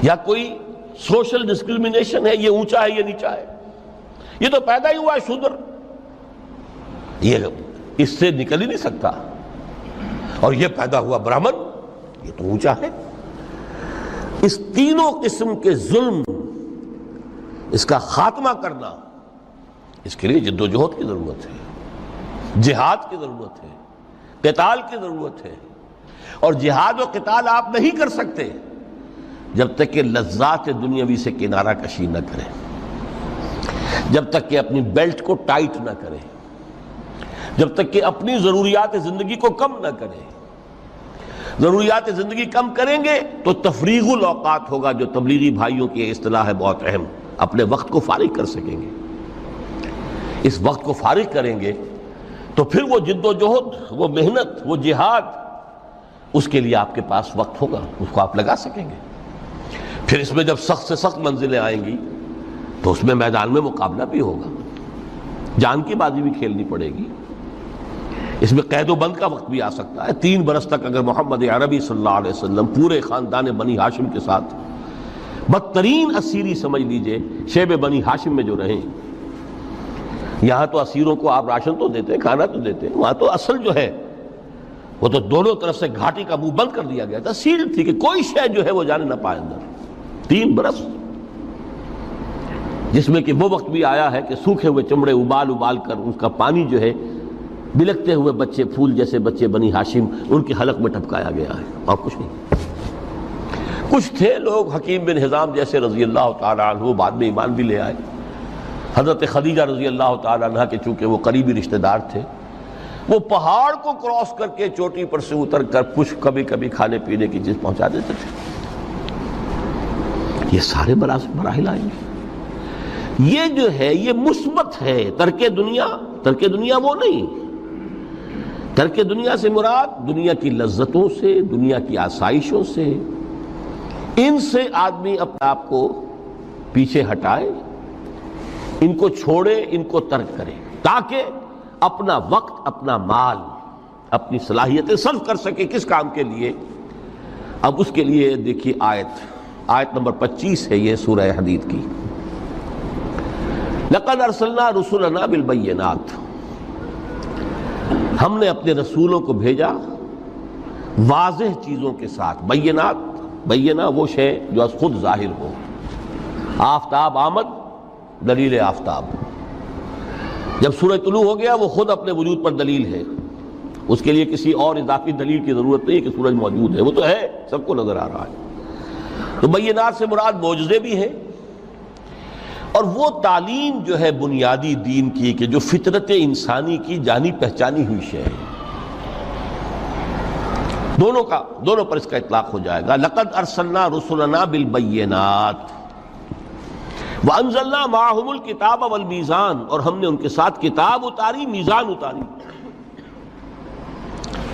یا کوئی سوشل ڈسکریمنیشن ہے، یہ اونچا ہے یہ نیچا ہے، یہ تو پیدا ہی ہوا ہے شودر، یہ اس سے نکل ہی نہیں سکتا، اور یہ پیدا ہوا برہمن، یہ تو اونچا ہے. اس تینوں قسم کے ظلم، اس کا خاتمہ کرنا، اس کے لیے جد و جہد کی ضرورت ہے، جہاد کی ضرورت ہے، قتال کی ضرورت ہے، اور جہاد و قتال آپ نہیں کر سکتے جب تک کہ لذات دنیاوی سے کنارہ کشی نہ کریں، جب تک کہ اپنی بیلٹ کو ٹائٹ نہ کریں، جب تک کہ اپنی ضروریات زندگی کو کم نہ کریں۔ ضروریات زندگی کم کریں گے تو تفریغ الاوقات ہوگا، جو تبلیغی بھائیوں کی اصطلاح ہے بہت اہم، اپنے وقت کو فارغ کر سکیں گے۔ اس وقت کو فارغ کریں گے تو پھر وہ جد و جہد، وہ محنت، وہ جہاد، اس کے لیے آپ کے پاس وقت ہوگا، اس کو آپ لگا سکیں گے۔ پھر اس میں جب سخت سے سخت منزلیں آئیں گی تو اس میں میدان میں مقابلہ بھی ہوگا، جان کی بازی بھی کھیلنی پڑے گی، اس میں قید و بند کا وقت بھی آ سکتا ہے۔ 3 برس تک اگر محمد عربی صلی اللہ علیہ وسلم پورے خاندان بنی ہاشم کے ساتھ بدترین اسیری سمجھ لیجئے شیب بنی ہاشم میں جو رہیں، یہاں تو اسیروں کو آپ راشن تو دیتے، کھانا تو دیتے، وہاں تو اصل جو ہے وہ تو دونوں طرف سے گھاٹی کا منہ بند کر دیا گیا تھا، سیل تھی کہ کوئی شے جو ہے وہ جانے نہ پائے اندر۔ 3 برس، جس میں کہ وہ وقت بھی آیا ہے کہ سوکھے ہوئے چمڑے ابال کر اس کا پانی جو ہے بلکتے ہوئے بچے، پھول جیسے بچے بنی ہاشم، ان کے حلق میں ٹپکایا گیا ہے، اور کچھ نہیں۔ کچھ تھے لوگ، حکیم بن حزام جیسے رضی اللہ تعالیٰ عنہ، بعد میں ایمان بھی لے آئے۔ حضرت خدیجہ رضی اللہ تعالیٰ عنہ کے چونکہ وہ قریبی رشتہ دار تھے، وہ پہاڑ کو کراس کر کے چوٹی پر سے اتر کر کچھ کبھی کبھی کھانے پینے کی چیز پہنچا دیتے تھے۔ یہ سارے مراحل آئیں گے۔ یہ جو ہے یہ مثبت ہے۔ ترک دنیا وہ نہیں، ترک دنیا سے مراد دنیا کی لذتوں سے، دنیا کی آسائشوں سے، ان سے آدمی اپنے آپ کو پیچھے ہٹائے، ان کو چھوڑے، ان کو ترک کرے، تاکہ اپنا وقت، اپنا مال، اپنی صلاحیتیں صرف کر سکے۔ کس کام کے لیے؟ اب اس کے لیے دیکھیے آیت نمبر 25 ہے یہ سورہ حدید کی۔ لَقَدْ أَرْسَلْنَا رُسُلَنَا بِالْبَيِّنَاتِ، ہم نے اپنے رسولوں کو بھیجا واضح چیزوں کے ساتھ۔ بینہ وہ شے جو از خود ظاہر ہو۔ آفتاب آمد، دلیل آفتاب، جب سورج طلوع ہو گیا وہ خود اپنے وجود پر دلیل ہے، اس کے لیے کسی اور اضافی دلیل کی ضرورت نہیں کہ سورج موجود ہے، وہ تو ہے، سب کو نظر آ رہا ہے۔ تو بینات سے مراد معجزے بھی ہیں، اور وہ تعلیم جو ہے بنیادی دین کی کہ جو فطرت انسانی کی جانی پہچانی ہوئی شے ہے، دونوں پر اس کا اطلاق ہو جائے گا۔ لقد ارسلنا رسلنا بالبینات وانزلنا معهم الکتاب والمیزان، اور ہم نے ان کے ساتھ کتاب اتاری، میزان اتاری۔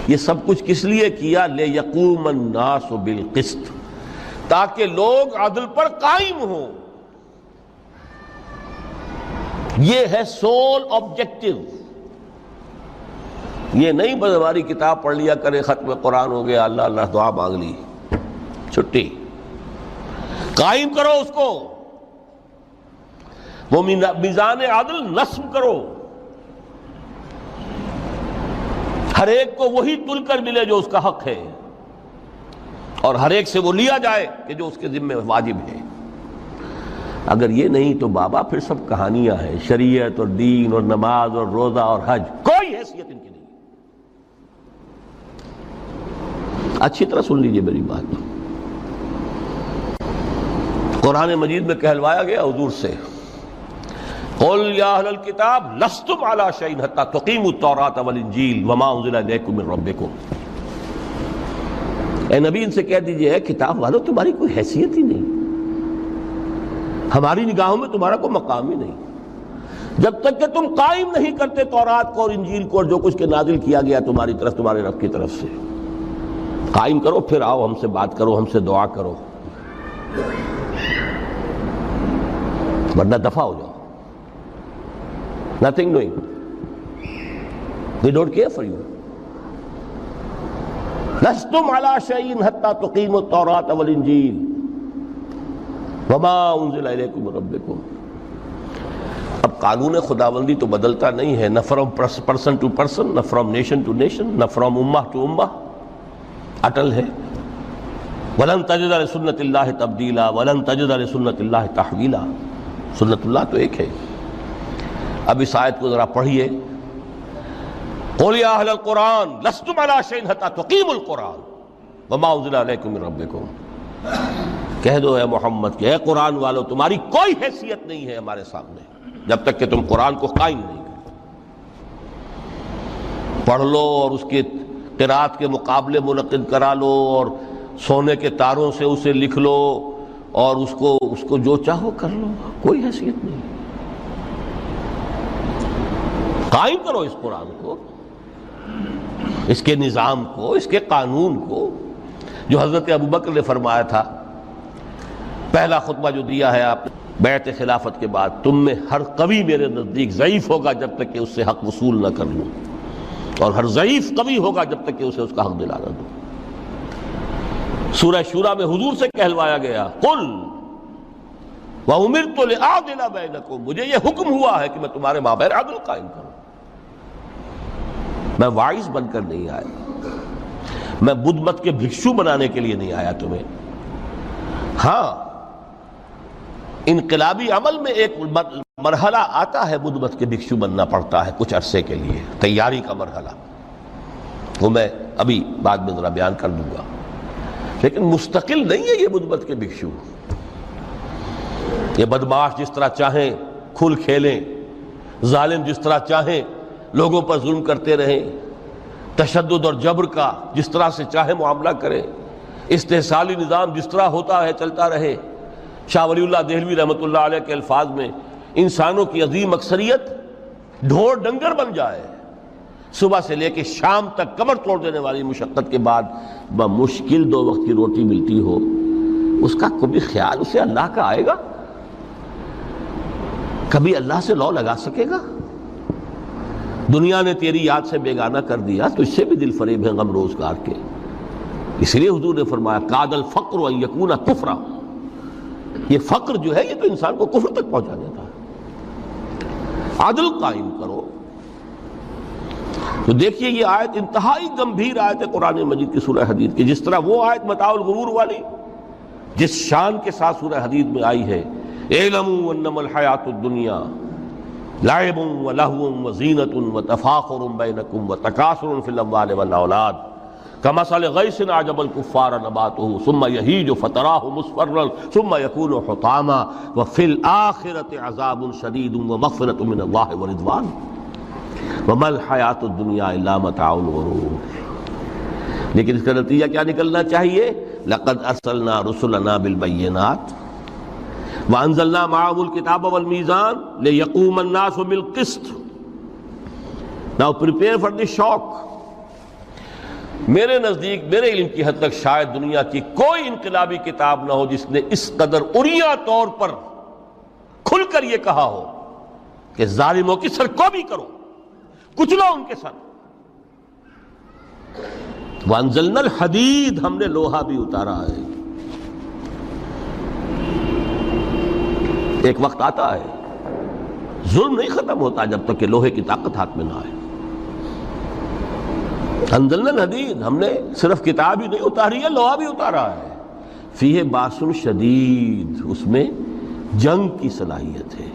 یہ سب کچھ کس لیے کیا؟ لیقوم الناس بالقسط، تاکہ لوگ عدل پر قائم ہوں۔ یہ ہے سول آبجیکٹو۔ یہ نہیں بس ہماری کتاب پڑھ لیا کرے، ختم قرآن ہو گیا، اللہ اللہ دعا مانگ لی، چھٹی۔ قائم کرو اس کو، وہ میزان عدل نصب کرو، ہر ایک کو وہی تل کر ملے جو اس کا حق ہے، اور ہر ایک سے وہ لیا جائے کہ جو اس کے ذمہ واجب ہے۔ اگر یہ نہیں تو بابا پھر سب کہانیاں ہیں، شریعت اور دین اور نماز اور روزہ اور حج، کوئی حیثیت ان کی نہیں۔ اچھی طرح سن لیجئے میری بات، قرآن مجید میں کہلوایا گیا حضور سے، قل یا اہل الکتاب لستم علی شیء حتی تقیموا التوراۃ والانجیل وما انزل الیکم من ربکم۔ اے نبی ان سے کہہ دیجئے، ہے کتاب والو تمہاری کوئی حیثیت ہی نہیں، ہماری نگاہوں میں تمہارا کوئی مقام ہی نہیں، جب تک کہ تم قائم نہیں کرتے تورات کو اور انجیل کو اور جو کچھ کے نازل کیا گیا تمہاری طرف، تمہارے رب کی طرف سے۔ قائم کرو، پھر آؤ ہم سے بات کرو، ہم سے دعا کرو، ورنہ دفع ہو جاؤ۔ Nothing doing. They don't care for you. لستم علی شیء حتی تقیموا التوراۃ والانجیل وما انزل الیکم من ربکم۔ اب قانون خداوندی تو بدلتا نہیں ہے، نہ فرام پرسن ٹو پرسن، نہ فرام نیشن ٹو نیشن، نہ فرام امہ ٹو امہ، اٹل ہے۔ ولن تجد لسنت اللہ تبدیلا ولن تجد لسنت اللہ تحویلا۔ سنت اللہ تو ایک ہے۔ اب اس آیت کو ذرا پڑھیے، قل یا اہل القرآن لستم علی شیء حتی تقیموا القرآن وما انزل الیکم من ربکم، کہہ دو اے محمد کہ اے قرآن والو تمہاری کوئی حیثیت نہیں ہے ہمارے سامنے جب تک کہ تم قرآن کو قائم نہیں کرو۔ پڑھ لو اور اس کے قرات کے مقابلے منعقد کرا لو اور سونے کے تاروں سے اسے لکھ لو اور اس کو جو چاہو کر لو، کوئی حیثیت نہیں۔ قائم کرو اس قرآن کو، اس کے نظام کو، اس کے قانون کو، جو حضرت ابوبکر نے فرمایا تھا پہلا خطبہ جو دیا ہے آپ نے بیعت خلافت کے بعد، تم میں ہر قوی میرے نزدیک ضعیف ہوگا جب تک کہ اس سے حق وصول نہ کر لوں، اور ہر ضعیف قوی ہوگا جب تک کہ اسے اس کا حق دلا نہ دوں۔ سورہ شورى میں حضور سے کہلوایا گیا قل وَأُمِرْتُ لِأَعْدِلَ بَيْنَكُمْ، مجھے یہ حکم ہوا ہے کہ میں تمہارے مابین عدل قائم کروں۔ میں واعظ بن کر نہیں آیا، میں بدھ مت کے بھکشو بنانے کے لیے نہیں آیا تمہیں۔ ہاں انقلابی عمل میں ایک مرحلہ آتا ہے، بدھ مت کے بھکشو بننا پڑتا ہے کچھ عرصے کے لیے، تیاری کا مرحلہ، وہ میں ابھی بعد میں ذرا بیان کر دوں گا، لیکن مستقل نہیں ہے یہ بدھ مت کے بھکشو۔ یہ بدماش جس طرح چاہیں کھل کھیلیں، ظالم جس طرح چاہیں لوگوں پر ظلم کرتے رہیں، تشدد اور جبر کا جس طرح سے چاہے معاملہ کریں، استحصالی نظام جس طرح ہوتا ہے چلتا رہے۔ شاہ ولی اللہ دہلوی رحمۃ اللہ علیہ کے الفاظ میں انسانوں کی عظیم اکثریت ڈھور ڈنگر بن جائے، صبح سے لے کے شام تک کمر توڑ دینے والی مشقت کے بعد بمشکل 2 وقت کی روٹی ملتی ہو، اس کا کبھی خیال اسے اللہ کا آئے گا؟ کبھی اللہ سے لو لگا سکے گا؟ دنیا نے تیری یاد سے بیگانہ کر دیا تو اس سے بھی دل فریب ہے غم روزگار کے۔ اس لیے حضور نے فرمایا کاد الفقر ان یکون کفرا، یہ فقر جو ہے یہ تو انسان کو کفر تک پہنچا دیتا ہے۔ عدل قائم کرو۔ تو دیکھیے یہ آیت انتہائی گمبھیر آیت ہے قرآن مجید کی سورہ حدید کی، جس طرح وہ آیت متاع الغرور والی جس شان کے ساتھ سورہ حدید میں آئی ہے، اعلموا انما الحیات الدنیا لعب ولہو وزینۃ وتفاخر بینکم وتکاثر فی الاموال والاولاد کمثل غیث اعجب الکفار نباتہ ثم یہیج فتراہ مصفرا ثم یکون حطاما وفی الآخرۃ عذاب شدید ومغفرۃ من اللہ ورضوان وما الحیات الدنیا الا متاع الغرور۔ لیکن اس کا نتیجہ کیا نکلنا چاہیے؟ لقد ارسلنا رسلنا بالبینات وانزلنا معهم الکتاب والمیزان لیقوم الناس بالقسط۔ Now prepare for the shock۔ میرے نزدیک، میرے علم کی حد تک شاید دنیا کی کوئی انقلابی کتاب نہ ہو جس نے اس قدر عریاں طور پر کھل کر یہ کہا ہو کہ ظالموں کی سرکوبی کرو، کچلو ان کے سر۔ وانزلنا الحدید، ہم نے لوہا بھی اتارا ہے۔ ایک وقت آتا ہے ظلم نہیں ختم ہوتا جب تک کہ لوہے کی طاقت ہاتھ میں نہ آئے۔ انزلنا الحدید، ہم نے صرف کتاب ہی نہیں اتاری ہے، لوہا بھی اتارا ہے۔ فیہ باس شدید، اس میں جنگ کی صلاحیت ہے۔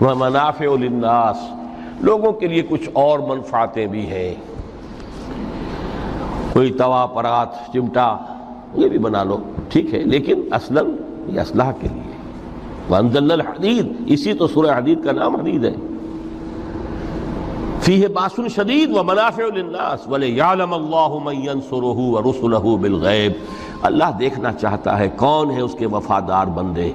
ومنافع للناس، لوگوں کے لیے کچھ اور منفعتیں بھی ہیں، کوئی توا پرات چمٹا یہ بھی بنا لو، ٹھیک ہے، لیکن اصلاً یہ اسلحہ کے لیے۔ وانزلنا الحدید، اسی تو سورہ حدید کا نام حدید ہے۔ فیہ باس شدید ومنافع للناس ولیعلم اللہ من ینصرہ ورسلہ بالغیب، اللہ دیکھنا چاہتا ہے کون ہے اس کے وفادار بندے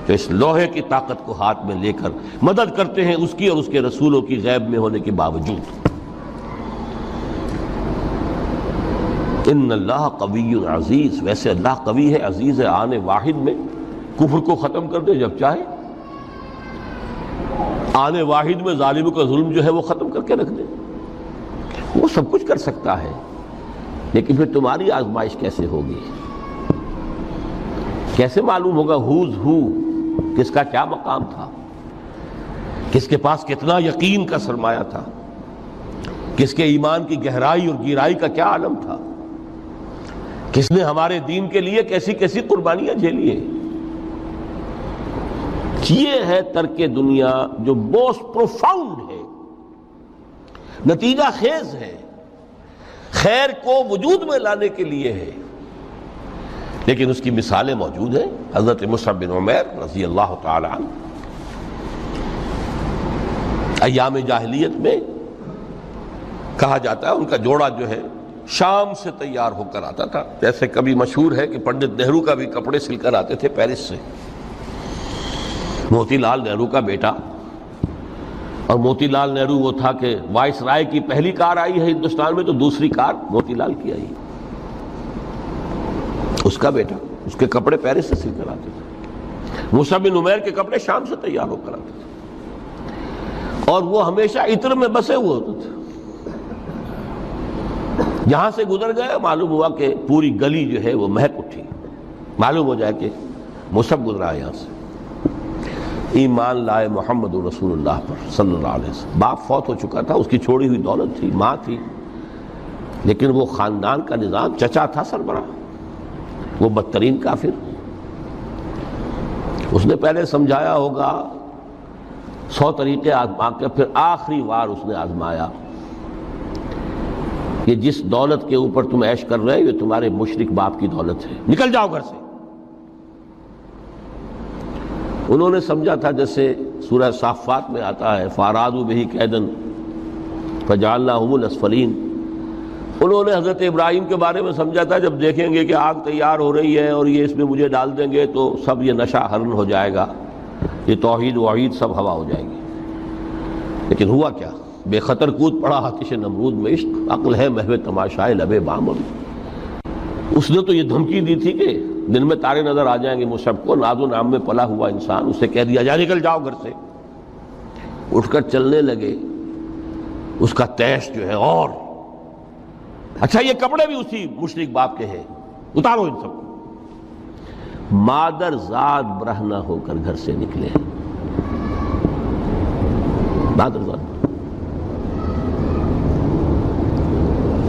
جو اس لوہے کی طاقت کو ہاتھ میں لے کر مدد کرتے ہیں اس کی اور اس کے رسولوں کی غیب میں ہونے کے باوجود۔ ان اللہ قوی عزیز، ویسے اللہ قوی ہے، عزیز ہے، آن واحد میں کفر کو ختم کر دے جب چاہے، آنے واحد میں ظالموں کا ظلم جو ہے وہ ختم کر کے رکھ دے، وہ سب کچھ کر سکتا ہے۔ لیکن پھر تمہاری آزمائش کیسے ہوگی؟ کیسے معلوم ہوگا ہوز ہو، کس کا کیا مقام تھا، کس کے پاس کتنا یقین کا سرمایہ تھا، کس کے ایمان کی گہرائی اور گہرائی کا کیا عالم تھا، کس نے ہمارے دین کے لیے کیسی کیسی قربانیاں جھیلی ہیں۔ یہ ہے ترک دنیا جو موسٹ پروفاؤنڈ ہے، نتیجہ خیز ہے، خیر کو وجود میں لانے کے لیے ہے، لیکن اس کی مثالیں موجود ہیں۔ حضرت مصعب بن عمیر رضی اللہ تعالی عنہ ایام جاہلیت میں کہا جاتا ہے ان کا جوڑا جو ہے شام سے تیار ہو کر آتا تھا، جیسے کبھی مشہور ہے کہ پنڈت نہرو کا بھی کپڑے سل کر آتے تھے پیرس سے۔ موتی لال نہرو کا بیٹا، اور موتی لال نہرو وہ تھا کہ وائس رائے کی پہلی کار آئی ہے ہندوستان میں تو دوسری کار موتی لال کی آئی، اس کا بیٹا، اس کے کپڑے پیرس سے سل کر آتے تھے۔ مصعب بن عمیر کے کپڑے شام سے تیار ہو کر آتے تھے، اور وہ ہمیشہ عطر میں بسے ہوئے ہوتے تھے۔ جہاں سے گزر گئے معلوم ہوا کہ پوری گلی جو ہے وہ مہک اٹھی، معلوم ہو جائے کہ مصعب گزرا ہے یہاں سے۔ ایمان لائے محمد رسول اللہ پر صلی اللہ علیہ وسلم۔ باپ فوت ہو چکا تھا، اس کی چھوڑی ہوئی دولت تھی، ماں تھی، لیکن وہ خاندان کا نظام، چچا تھا سربراہ، وہ بدترین کافر۔ اس نے پہلے سمجھایا ہوگا 100 طریقے آزما کے، پھر آخری بار اس نے آزمایا کہ جس دولت کے اوپر تم عیش کر رہے ہو یہ تمہارے مشرک باپ کی دولت ہے، نکل جاؤ گھر سے۔ انہوں نے سمجھا تھا جیسے سورہ صافات میں آتا ہے فَأَرَادُوا بِهِ كَيْدًا فَجَعَلْنَاهُمُ الْأَسْفَلِينَ۔ انہوں نے حضرت ابراہیم کے بارے میں سمجھا تھا جب دیکھیں گے کہ آگ تیار ہو رہی ہے اور یہ اس میں مجھے ڈال دیں گے تو سب یہ نشہ حرن ہو جائے گا، یہ توحید وحید سب ہوا ہو جائے گی۔ لیکن ہوا کیا؟ بے خطر کود پڑا آتش نمرود میں، عشق عقل ہے محو تماشائے لبے بام۔ اس نے تو یہ دھمکی دی تھی کہ دن میں تارے نظر آ جائیں گے مصعب کو، ناز و نام میں پلا ہوا انسان، اسے کہہ دیا جا نکل جاؤ گھر سے۔ اٹھ کر چلنے لگے، اس کا تیش جو ہے اور اچھا یہ کپڑے بھی اسی مشرک باپ کے ہیں، اتارو ان سب کو۔ مادر ذات برہنہ ہو کر گھر سے نکلے، مادر ذات۔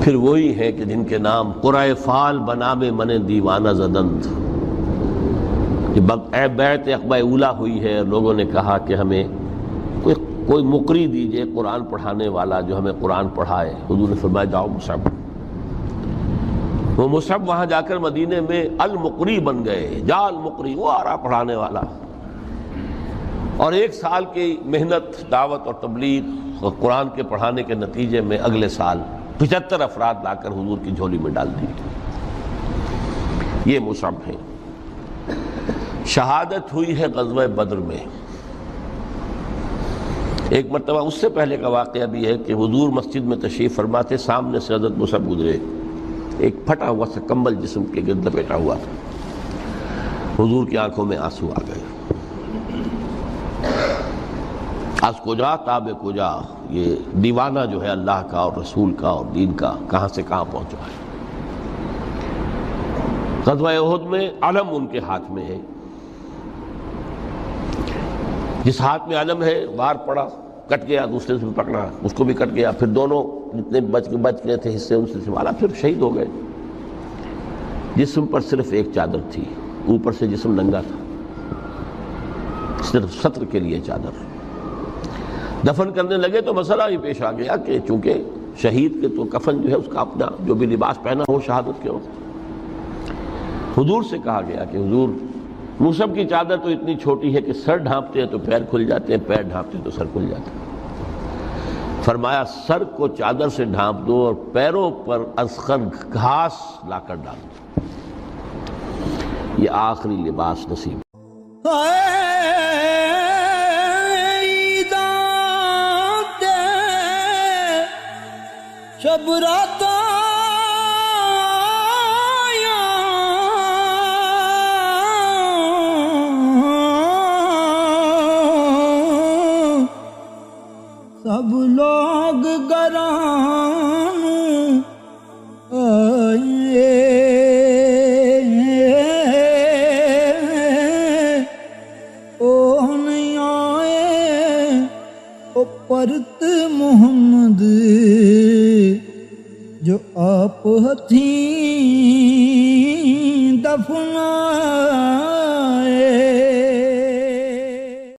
پھر وہی ہے کہ جن کے نام قرائے فال بنام من دیوانہ زدند۔ بیعت عقبہ اولیٰ ہوئی ہے، لوگوں نے کہا کہ ہمیں کوئی مقری دیجئے قرآن پڑھانے والا جو ہمیں قرآن پڑھائے۔ حضور نے فرمایا جاؤ مصعب۔ وہ مصعب وہاں جا کر مدینے میں المقری بن گئے، جا المقری، وہ آ رہا پڑھانے والا۔ اور 1 سال کی محنت، دعوت اور تبلیغ اور قرآن کے پڑھانے کے نتیجے میں اگلے سال 75 افراد لا کر حضور کی جھولی میں ڈال دی۔ یہ مصعب ہیں۔ شہادت ہوئی ہے غزوہ بدر میں۔ ایک مرتبہ اس سے پہلے کا واقعہ بھی ہے کہ حضور مسجد میں تشریف فرما تھے، سامنے سے حضرت مصعب گزرے، ایک پھٹا ہوا سا کمبل جسم کے گرد لپیٹا ہوا تھا۔ حضور کی آنکھوں میں آنسو آ گئے۔ از کجا تاب کجا، یہ دیوانہ جو ہے اللہ کا اور رسول کا اور دین کا کہاں سے کہاں پہنچا ہے۔ غزوہ احد میں علم ان کے ہاتھ میں ہے، جس ہاتھ میں علم ہے وار پڑا، کٹ گیا، دوسرے سے پکڑا، اس کو بھی کٹ گیا، پھر دونوں جتنے بچ گئے تھے حصے ان سے سنبھالا، پھر شہید ہو گئے۔ جسم پر صرف ایک چادر تھی، اوپر سے جسم ننگا تھا، صرف ستر کے لیے چادر۔ دفن کرنے لگے تو مسئلہ ہی پیش آ گیا کہ چونکہ شہید کے تو کفن جو ہے اس کا اپنا جو بھی لباس پہنا ہو شہادت کے وقت، حضور سے کہا گیا کہ حضور مصعب کی چادر تو اتنی چھوٹی ہے کہ سر ڈھانپتے ہیں تو پیر کھل جاتے ہیں، پیر ڈھانپتے ہیں تو سر کھل جاتا ہے۔ فرمایا سر کو چادر سے ڈھانپ دو اور پیروں پر اصغر گھاس لا کر ڈال دو، یہ آخری لباس نصیب۔ شب رات سب لوگ گران آئے، او نہیں آئے او پرت محمد جو آپ ہتھیں دفنائے۔